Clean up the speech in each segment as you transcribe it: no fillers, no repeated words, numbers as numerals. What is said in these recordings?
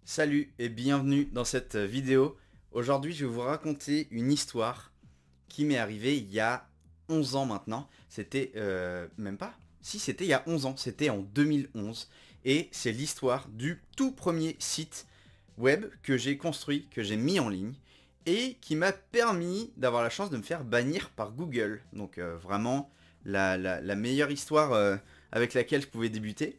Salut et bienvenue dans cette vidéo. Aujourd'hui, je vais vous raconter une histoire qui m'est arrivée il y a 11 ans maintenant. C'était même pas. Si, c'était il y a 11 ans, c'était en 2011. Et c'est l'histoire du tout premier site web que j'ai construit, que j'ai mis en ligne et qui m'a permis d'avoir la chance de me faire bannir par Google. Donc vraiment la meilleure histoire avec laquelle je pouvais débuter.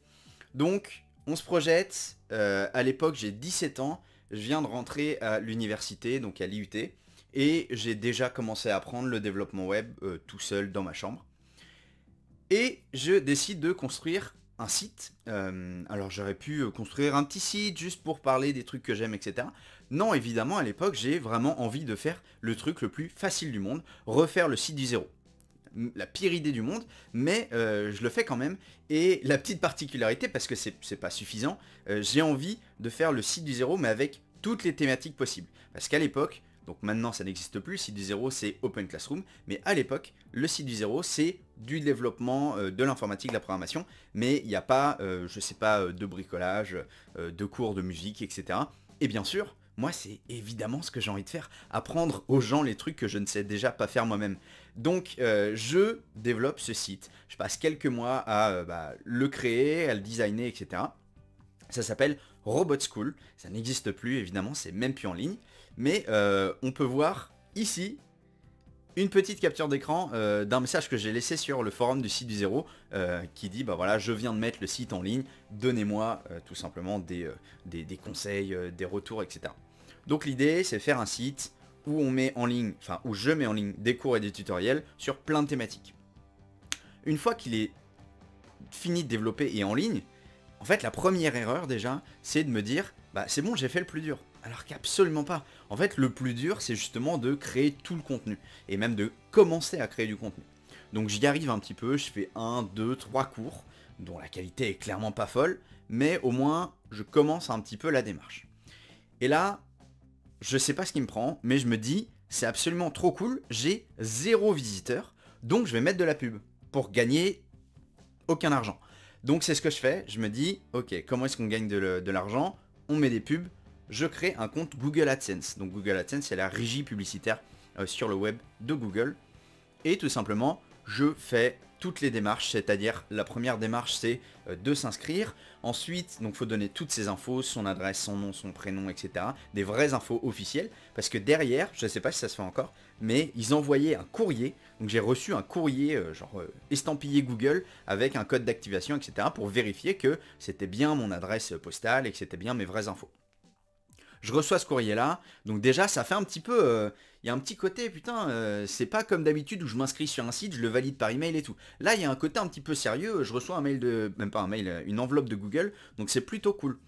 Donc, on se projette. À l'époque, j'ai 17 ans. Je viens de rentrer à l'université, donc à l'IUT. Et j'ai déjà commencé à apprendre le développement web tout seul dans ma chambre. Et je décide de construire un site. Alors j'aurais pu construire un petit site juste pour parler des trucs que j'aime, etc. Non, évidemment, à l'époque, j'ai vraiment envie de faire le truc le plus facile du monde, refaire le site du zéro. La pire idée du monde, mais je le fais quand même. Et la petite particularité, parce que c'est pas suffisant, j'ai envie de faire le site du zéro, mais avec toutes les thématiques possibles. Parce qu'à l'époque, donc maintenant ça n'existe plus, le site du zéro c'est Open Classroom, mais à l'époque, le site du zéro c'est du développement, de l'informatique, de la programmation, mais il n'y a pas, je sais pas, de bricolage, de cours de musique, etc. Et bien sûr, moi c'est évidemment ce que j'ai envie de faire, apprendre aux gens les trucs que je ne sais déjà pas faire moi-même. Donc je développe ce site, je passe quelques mois à le créer, à le designer, etc. Ça s'appelle Robot School, ça n'existe plus évidemment, c'est même plus en ligne, mais on peut voir ici une petite capture d'écran d'un message que j'ai laissé sur le forum du site du zéro qui dit bah voilà, je viens de mettre le site en ligne, donnez-moi tout simplement des conseils, des retours, etc. Donc l'idée c'est faire un site où on met en ligne, enfin où je mets en ligne des cours et des tutoriels sur plein de thématiques. Une fois qu'il est fini de développer et en ligne, en fait la première erreur déjà c'est de me dire bah c'est bon, j'ai fait le plus dur. Alors qu'absolument pas. En fait le plus dur c'est justement de créer tout le contenu et même de commencer à créer du contenu. Donc j'y arrive un petit peu, je fais 1, 2, 3 cours dont la qualité est clairement pas folle, mais au moins je commence un petit peu la démarche. Et là, je sais pas ce qui me prend, mais je me dis, c'est absolument trop cool, j'ai 0 visiteur, donc je vais mettre de la pub pour gagner aucun argent. Donc c'est ce que je fais, je me dis, ok, comment est-ce qu'on gagne de l'argent? On met des pubs, je crée un compte Google AdSense. Donc Google AdSense, c'est la régie publicitaire sur le web de Google. Et tout simplement, je fais toutes les démarches, c'est-à-dire la première démarche c'est de s'inscrire. Ensuite, donc faut donner toutes ces infos, son adresse, son nom, son prénom, etc. Des vraies infos officielles, parce que derrière, je ne sais pas si ça se fait encore, mais ils envoyaient un courrier. Donc j'ai reçu un courrier estampillé Google avec un code d'activation, etc. pour vérifier que c'était bien mon adresse postale et que c'était bien mes vraies infos. Je reçois ce courrier là, donc déjà ça fait un petit peu, il y a un petit côté putain, c'est pas comme d'habitude où je m'inscris sur un site, je le valide par email et tout. Là il y a un côté un petit peu sérieux, je reçois un mail de, même pas un mail, une enveloppe de Google, donc c'est plutôt cool.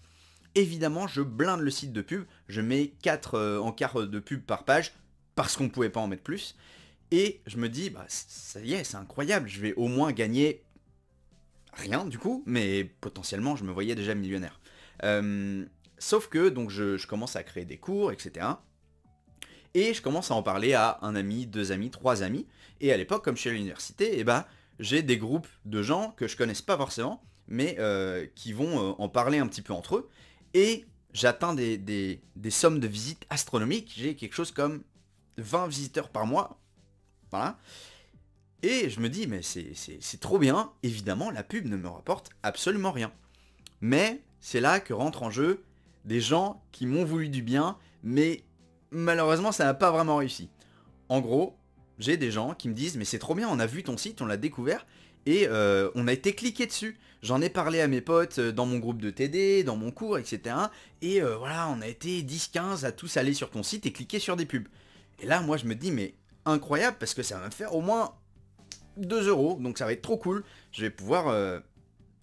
Évidemment je blinde le site de pub, je mets 4 encarts de pub par page, parce qu'on pouvait pas en mettre plus, et je me dis bah ça y est, c'est incroyable, je vais au moins gagner rien du coup, mais potentiellement je me voyais déjà millionnaire. Sauf que donc je commence à créer des cours, etc. Et je commence à en parler à un ami, deux amis, trois amis. Et à l'époque, comme je suis à l'université, j'ai des groupes de gens que je connaisse pas forcément, mais qui vont en parler un petit peu entre eux. Et j'atteins des sommes de visites astronomiques. J'ai quelque chose comme 20 visiteurs par mois. Voilà. Et je me dis, mais c'est trop bien. Évidemment, la pub ne me rapporte absolument rien. Mais c'est là que rentrent en jeu des gens qui m'ont voulu du bien, mais malheureusement ça n'a pas vraiment réussi. En gros, j'ai des gens qui me disent mais c'est trop bien, on a vu ton site, on l'a découvert, et on a été cliqué dessus. J'en ai parlé à mes potes dans mon groupe de TD, dans mon cours, etc. Et voilà, on a été 10-15 à tous aller sur ton site et cliquer sur des pubs. Et là, moi je me dis mais incroyable, parce que ça va me faire au moins 2 euros, donc ça va être trop cool, je vais pouvoir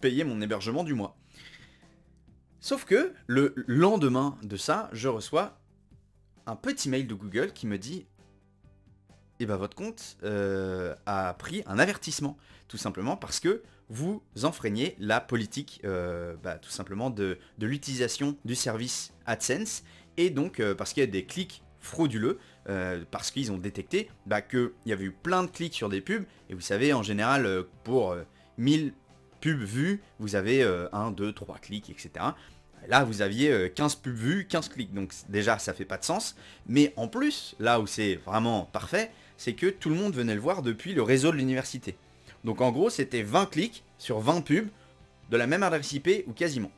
payer mon hébergement du mois. Sauf que le lendemain de ça, je reçois un petit mail de Google qui me dit eh ben votre compte a pris un avertissement, tout simplement parce que vous enfreignez la politique tout simplement de l'utilisation du service AdSense, et donc parce qu'il y a des clics frauduleux, parce qu'ils ont détecté qu'il y avait eu plein de clics sur des pubs, et vous savez en général pour 1000 pubs vues, vous avez 1, 2, 3 clics, etc. Là, vous aviez 15 pubs vues, 15 clics. Donc déjà, ça fait pas de sens. Mais en plus, là où c'est vraiment parfait, c'est que tout le monde venait le voir depuis le réseau de l'université. Donc en gros, c'était 20 clics sur 20 pubs de la même adresse IP ou quasiment.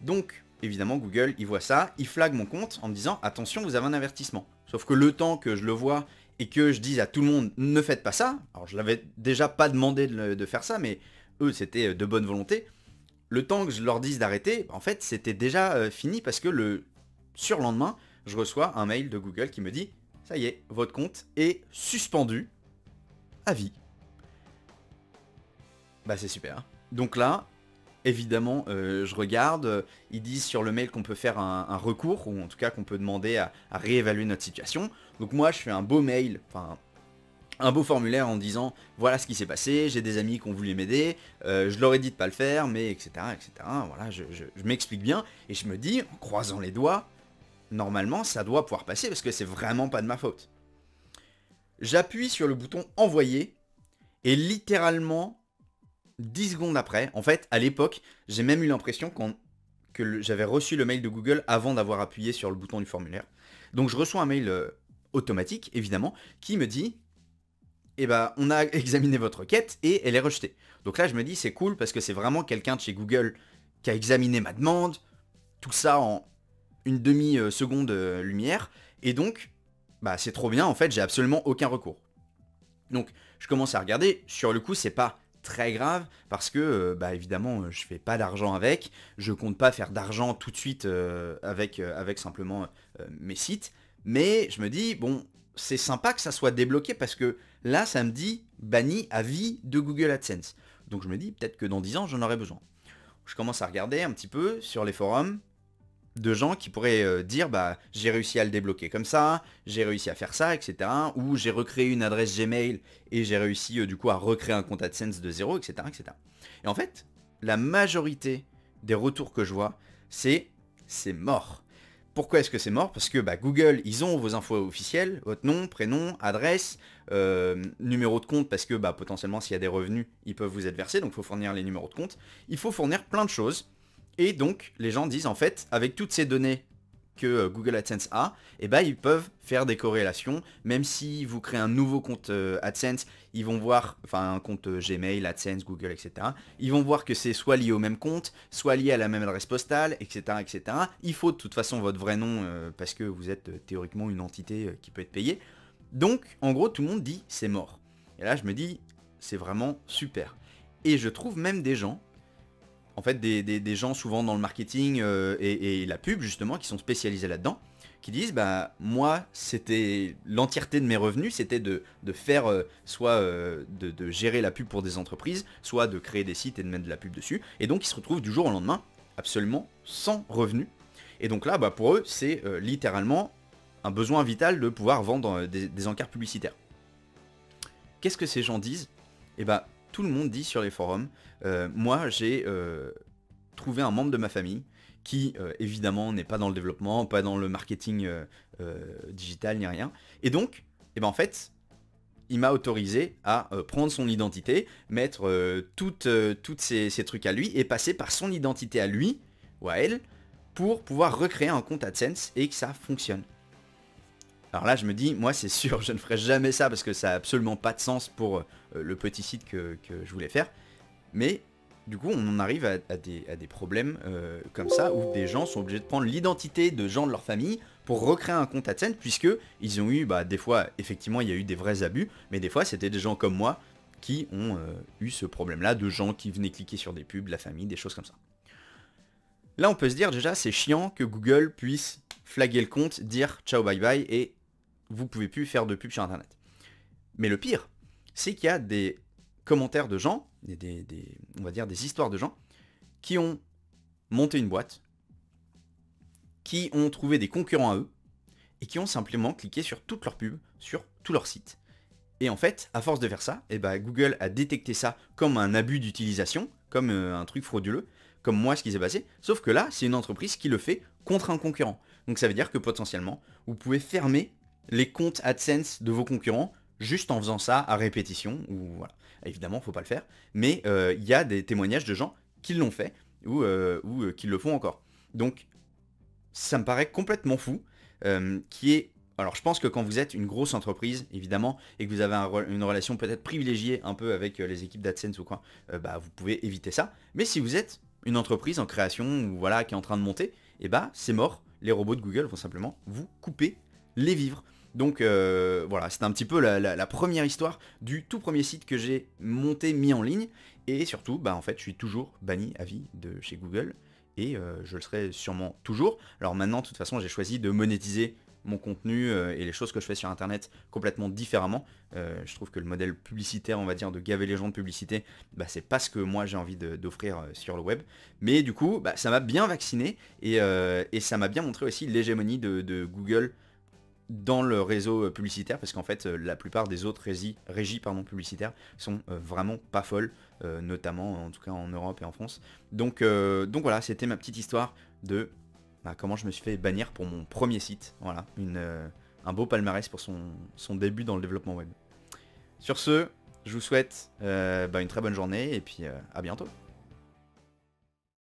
Donc, évidemment, Google, il voit ça, il flag mon compte en me disant « Attention, vous avez un avertissement ». Sauf que le temps que je le vois et que je dise à tout le monde « Ne faites pas ça », alors je l'avais déjà pas demandé de faire ça, mais eux, c'était de bonne volonté. Le temps que je leur dise d'arrêter, en fait, c'était déjà fini parce que le surlendemain, je reçois un mail de Google qui me dit « Ça y est, votre compte est suspendu à vie ». Bah c'est super. Donc là, évidemment, je regarde, ils disent sur le mail qu'on peut faire un recours, ou en tout cas qu'on peut demander à réévaluer notre situation. Donc moi, je fais un beau mail, enfin un beau formulaire en disant voilà ce qui s'est passé, j'ai des amis qui ont voulu m'aider, je leur ai dit de pas le faire, mais etc. etc. Voilà, je m'explique bien, et je me dis, en croisant les doigts, normalement ça doit pouvoir passer parce que c'est vraiment pas de ma faute. J'appuie sur le bouton envoyer, et littéralement 10 secondes après, en fait, à l'époque, j'ai même eu l'impression que j'avais reçu le mail de Google avant d'avoir appuyé sur le bouton du formulaire. Donc je reçois un mail automatique, évidemment, qui me dit eh ben, on a examiné votre requête et elle est rejetée. Donc là, je me dis, c'est cool parce que c'est vraiment quelqu'un de chez Google qui a examiné ma demande, tout ça en une demi-seconde lumière, et donc, bah, c'est trop bien, en fait, j'ai absolument aucun recours. Donc, je commence à regarder, sur le coup, c'est pas très grave, parce que, bah, évidemment, je fais pas d'argent avec, je compte pas faire d'argent tout de suite avec simplement mes sites, mais je me dis, bon, c'est sympa que ça soit débloqué, parce que là, ça me dit banni à vie de Google AdSense. Donc je me dis, peut-être que dans 10 ans, j'en aurai besoin. Je commence à regarder un petit peu sur les forums de gens qui pourraient dire, bah, j'ai réussi à le débloquer comme ça, j'ai réussi à faire ça, etc. Ou j'ai recréé une adresse Gmail et j'ai réussi du coup à recréer un compte AdSense de zéro, etc., etc. Et en fait, la majorité des retours que je vois, c'est mort. Pourquoi est-ce que c'est mort? Parce que bah, Google, ils ont vos infos officielles, votre nom, prénom, adresse, numéro de compte, parce que bah, potentiellement s'il y a des revenus, ils peuvent vous être versés, donc il faut fournir les numéros de compte. Il faut fournir plein de choses. Et donc, les gens disent, en fait, avec toutes ces données que Google AdSense a, eh ben, ils peuvent faire des corrélations. Même si vous créez un nouveau compte AdSense, ils vont voir, enfin un compte Gmail, AdSense, Google, etc. Ils vont voir que c'est soit lié au même compte, soit lié à la même adresse postale, etc. etc. Il faut de toute façon votre vrai nom parce que vous êtes théoriquement une entité qui peut être payée. Donc, en gros, tout le monde dit c'est mort. Et là, je me dis, c'est vraiment super. Et je trouve même des gens, en fait des gens souvent dans le marketing et la pub justement qui sont spécialisés là-dedans, qui disent bah moi c'était l'entièreté de mes revenus, c'était de faire soit de gérer la pub pour des entreprises, soit de créer des sites et de mettre de la pub dessus, et donc ils se retrouvent du jour au lendemain absolument sans revenus. Et donc là bah pour eux c'est littéralement un besoin vital de pouvoir vendre des encarts publicitaires. Qu'est-ce que ces gens disent? Eh bah tout le monde dit sur les forums, moi j'ai trouvé un membre de ma famille qui évidemment n'est pas dans le développement, pas dans le marketing digital ni rien, et donc eh ben, en fait il m'a autorisé à prendre son identité, mettre toutes ces trucs à lui et passer par son identité à lui ou à elle pour pouvoir recréer un compte AdSense et que ça fonctionne. Alors là, je me dis, moi, c'est sûr, je ne ferai jamais ça parce que ça n'a absolument pas de sens pour le petit site que je voulais faire. Mais du coup, on en arrive à des problèmes comme ça où des gens sont obligés de prendre l'identité de gens de leur famille pour recréer un compte AdSense, puisque ils ont eu, bah, des fois, effectivement, il y a eu des vrais abus, mais des fois, c'était des gens comme moi qui ont eu ce problème-là, de gens qui venaient cliquer sur des pubs, la famille, des choses comme ça. Là, on peut se dire déjà, c'est chiant que Google puisse flaguer le compte, dire ciao bye bye et vous pouvez plus faire de pub sur internet. Mais le pire, c'est qu'il y a des commentaires de gens, on va dire des histoires de gens, qui ont monté une boîte, qui ont trouvé des concurrents à eux, et qui ont simplement cliqué sur toutes leurs pubs, sur tout leur site. Et en fait, à force de faire ça, eh ben, Google a détecté ça comme un abus d'utilisation, comme un truc frauduleux, comme moi ce qui s'est passé, sauf que là, c'est une entreprise qui le fait contre un concurrent. Donc ça veut dire que potentiellement, vous pouvez fermer les comptes AdSense de vos concurrents juste en faisant ça à répétition, ou voilà. Évidemment, faut pas le faire, mais il y a des témoignages de gens qui l'ont fait ou qui le font encore. Donc ça me paraît complètement fou, qui est... Alors je pense que quand vous êtes une grosse entreprise, évidemment, et que vous avez une relation peut-être privilégiée un peu avec les équipes d'AdSense ou quoi, bah vous pouvez éviter ça. Mais si vous êtes une entreprise en création ou voilà qui est en train de monter, et bah c'est mort. Les robots de Google vont simplement vous couper les vivres. Donc voilà, c'était un petit peu la première histoire du tout premier site que j'ai monté, mis en ligne. Et surtout, bah en fait, je suis toujours banni à vie de chez Google. Et je le serai sûrement toujours. Alors maintenant, de toute façon, j'ai choisi de monétiser mon contenu et les choses que je fais sur internet complètement différemment. Je trouve que le modèle publicitaire, on va dire, de gaver les gens de publicité, bah, c'est pas ce que moi j'ai envie d'offrir sur le web. Mais du coup, bah, ça m'a bien vacciné et ça m'a bien montré aussi l'hégémonie de Google dans le réseau publicitaire, parce qu'en fait la plupart des autres régies publicitaires sont vraiment pas folles, notamment en tout cas en Europe et en France. Donc voilà, c'était ma petite histoire de comment je me suis fait bannir pour mon premier site. Voilà, un beau palmarès pour son début dans le développement web. Sur ce, je vous souhaite une très bonne journée et puis à bientôt.